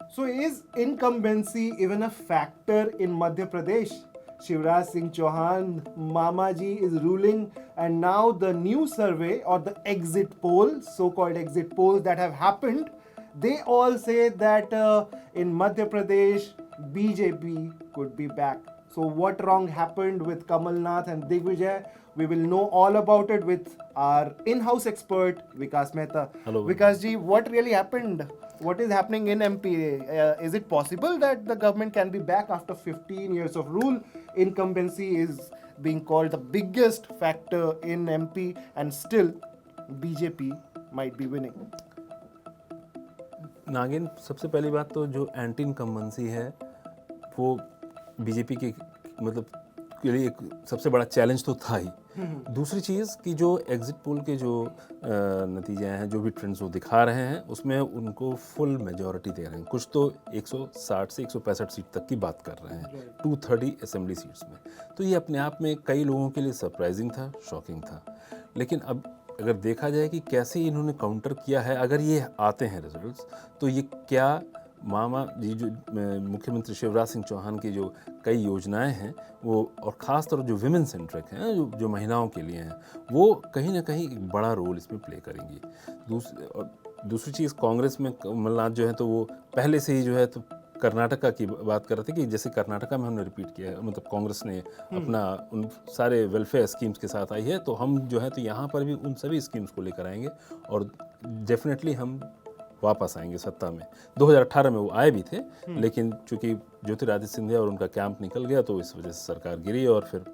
So is incumbency even a factor in Madhya Pradesh? Shivraj Singh Chauhan, Mamaji is ruling, and now the new survey or the exit polls, so-called exit polls that have happened, they all say that in Madhya Pradesh, BJP could be back. So what wrong happened with Kamal Nath and Digvijay? We will know all about it with our in-house expert Vikas Mehta. Hello. Vikas ji, what really happened? What is happening in MP? Is it possible that the government can be back after 15 years of rule? Incumbency is being called the biggest factor in MP, and still BJP might be winning. नागिन, सबसे पहली बात तो जो anti incumbency है वो BJP के मतलब के लिए एक सबसे बड़ा चैलेंज तो था ही। दूसरी चीज़ कि जो एग्जिट पोल के जो नतीजे हैं, जो भी ट्रेंड्स वो दिखा रहे हैं, उसमें उनको फुल मेजॉरिटी दे रहे हैं। कुछ तो 160 से 165 सीट तक की बात कर रहे हैं, 230 असेंबली सीट्स में। तो ये अपने आप में कई लोगों के लिए सरप्राइजिंग था, शॉकिंग था। लेकिन अब अगर देखा जाए कि कैसे इन्होंने काउंटर किया है, अगर ये आते हैं रिजल्ट्स, तो ये क्या मामा जी जो मुख्यमंत्री शिवराज सिंह चौहान की जो कई योजनाएं हैं वो, और ख़ास तौर जो विमेन सेंट्रिक हैं, जो महिलाओं के लिए हैं, वो कहीं ना कहीं एक बड़ा रोल इसमें प्ले करेंगी। दूसरी चीज़, कांग्रेस में कमलनाथ जो है तो वो पहले से ही जो है तो कर्नाटका की बात कर रहे थे कि जैसे कर्नाटका में हमने रिपीट किया है, मतलब कांग्रेस ने अपना उन सारे वेलफेयर स्कीम्स के साथ आई है, तो हम जो है तो यहाँ पर भी उन सभी स्कीम्स को लेकर आएंगे और डेफिनेटली हम वापस आएंगे सत्ता में। 2018 में वो आए भी थे, लेकिन चूंकि ज्योतिरादित्य सिंधिया और उनका कैंप निकल गया तो इस वजह से सरकार गिरी और फिर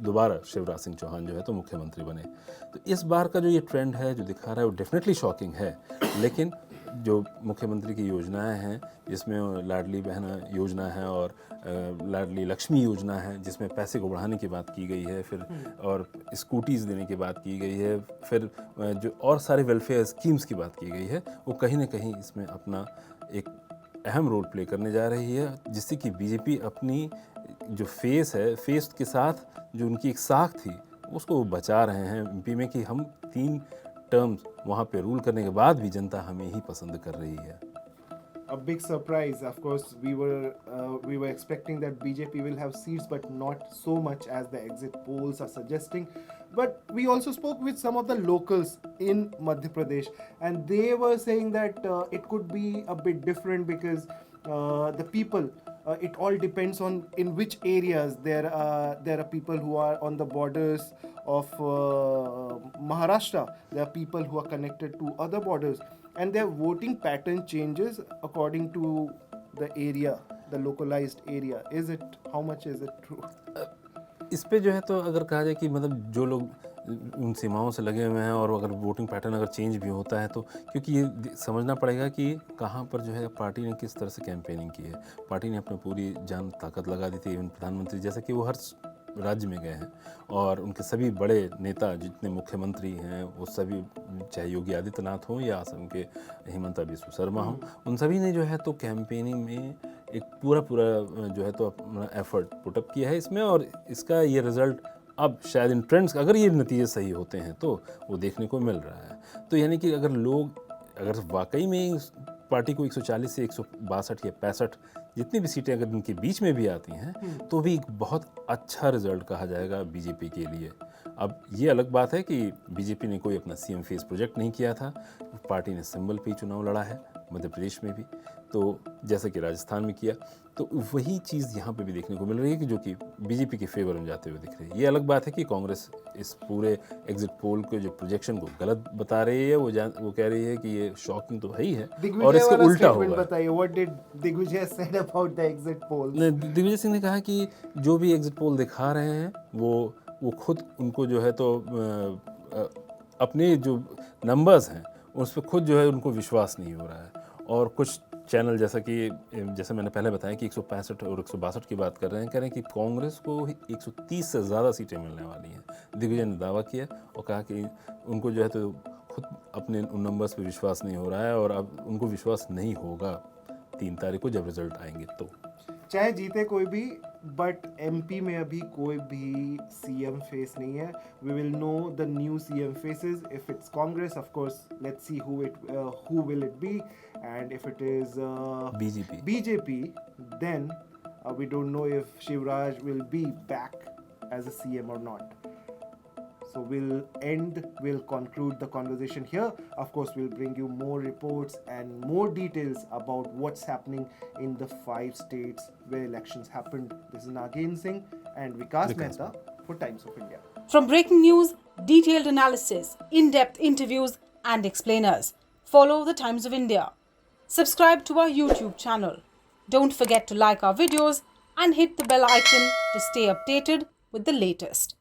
दोबारा शिवराज सिंह चौहान जो है तो मुख्यमंत्री बने। तो इस बार का जो ये ट्रेंड है जो दिखा रहा है वो डेफिनेटली शॉकिंग है। लेकिन जो मुख्यमंत्री की योजनाएं हैं, जिसमें लाडली बहना योजना है और लाडली लक्ष्मी योजना है, जिसमें पैसे को बढ़ाने की बात की गई है, फिर और स्कूटीज़ देने की बात की गई है, फिर जो और सारे वेलफेयर स्कीम्स की बात की गई है, वो कहीं ना कहीं इसमें अपना एक अहम रोल प्ले करने जा रही है, जिससे कि बीजेपी अपनी जो फेस है, फेस के साथ जो उनकी एक साख थी उसको वो बचा रहे हैं एमपी में, कि हम 3 टर्म्स वहाँ पे रूल करने के बाद भी जनता हमें ही पसंद कर रही है। A big surprise. Of course, we were expecting that BJP will have seats, but not so much as the exit polls are suggesting. But we also spoke with some of the locals in Madhya Pradesh, and they were saying that it could be a bit different because the people. It all depends on in which areas there are people who are on the borders of Maharashtra. There are people who are connected to other borders, and their voting pattern changes according to the area, the localized area. Is it, how much is it true? इस पे जो है तो अगर कहा जाए कि मतलब जो लोग उन सीमाओं से लगे हुए हैं और अगर वोटिंग पैटर्न अगर चेंज भी होता है, तो क्योंकि ये समझना पड़ेगा कि कहाँ पर जो है पार्टी ने किस तरह से कैंपेनिंग की है। पार्टी ने अपनी पूरी जान ताकत लगा दी थी। इवन प्रधानमंत्री जैसे कि वो हर राज्य में गए हैं और उनके सभी बड़े नेता जितने मुख्यमंत्री हैं वो सभी, चाहे योगी आदित्यनाथ हों या असम के हिमंता बिस्वा शर्मा हों, उन सभी ने जो है तो कैंपेनिंग में एक पूरा जो है तो अपना एफर्ट पुटअप किया है इसमें, और इसका ये रिज़ल्ट अब शायद इन ट्रेंड्स, अगर ये नतीजे सही होते हैं तो वो देखने को मिल रहा है। तो यानी कि अगर लोग, अगर वाकई में पार्टी को 140 से 162 या 65 जितनी भी सीटें अगर इनके बीच में भी आती हैं तो भी एक बहुत अच्छा रिजल्ट कहा जाएगा बीजेपी के लिए। अब ये अलग बात है कि बीजेपी ने कोई अपना सीएम फेस प्रोजेक्ट नहीं किया था, पार्टी ने सिंबल पे ही चुनाव लड़ा है मध्य प्रदेश में भी, तो जैसे कि राजस्थान में किया, तो वही चीज़ यहाँ पे भी देखने को मिल रही है कि जो कि बीजेपी के फेवर में जाते हुए दिख रही है। ये अलग बात है कि कांग्रेस इस पूरे एग्जिट पोल के जो प्रोजेक्शन को गलत बता रही है, वो कह रही है कि ये शॉकिंग तो है ही है और इसके उल्टा होगा। बताइए, what did Digvijay said about the exit polls? Digvijay Singh ने कहा कि जो भी एग्जिट पोल दिखा रहे हैं वो खुद उनको जो है तो अपने जो नंबर्स हैं उस पर खुद जो है उनको विश्वास नहीं हो रहा है। और कुछ चैनल जैसे मैंने पहले बताया कि 165 और 162 की बात कर रहे हैं, कह रहे हैं कि कांग्रेस को 130 से ज़्यादा सीटें मिलने वाली हैं। दिग्विजय ने दावा किया और कहा कि उनको जो है तो खुद अपने उन नंबर्स पे विश्वास नहीं हो रहा है और अब उनको विश्वास नहीं होगा 3 तारीख को जब रिजल्ट आएंगे। तो चाहे जीते कोई भी, बट एमपी में अभी कोई भी सीएम फेस नहीं है. We will know the new CM faces. If it's Congress, of course let's see who will it be. and if it is BJP. BJP, then we don't know if Shivraj will be back as a CM or not. So we'll conclude the conversation here. Of course, we'll bring you more reports and more details about what's happening in the 5 states where elections happened. This is Nagin Singh and Vikas Mehta for Times of India. From breaking news, detailed analysis, in-depth interviews and explainers, follow the Times of India. Subscribe to our YouTube channel. Don't forget to like our videos and hit the bell icon to stay updated with the latest.